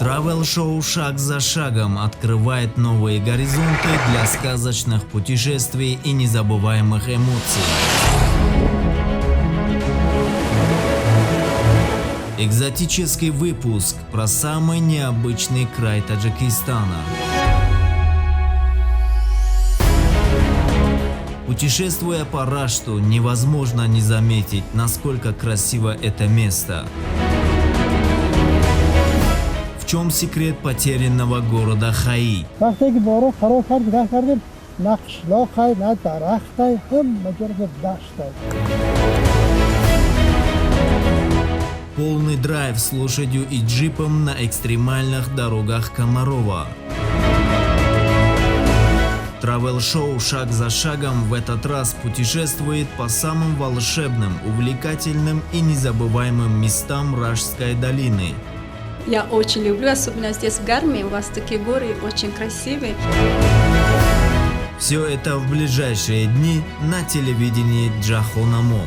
Travel-шоу «Шаг за шагом» открывает новые горизонты для сказочных путешествий и незабываемых эмоций. Экзотический выпуск про самый необычный край Таджикистана. Путешествуя по Рашту, невозможно не заметить, насколько красиво это место. В чем секрет потерянного города Хаи? Полный драйв с лошадью и джипом на экстремальных дорогах Комарова. Travel-шоу «Шаг за шагом» в этот раз путешествует по самым волшебным, увлекательным и незабываемым местам Раштской долины. Я очень люблю, особенно здесь в Гарме, у вас такие горы очень красивые. Все это в ближайшие дни на телевидении Джахонамо.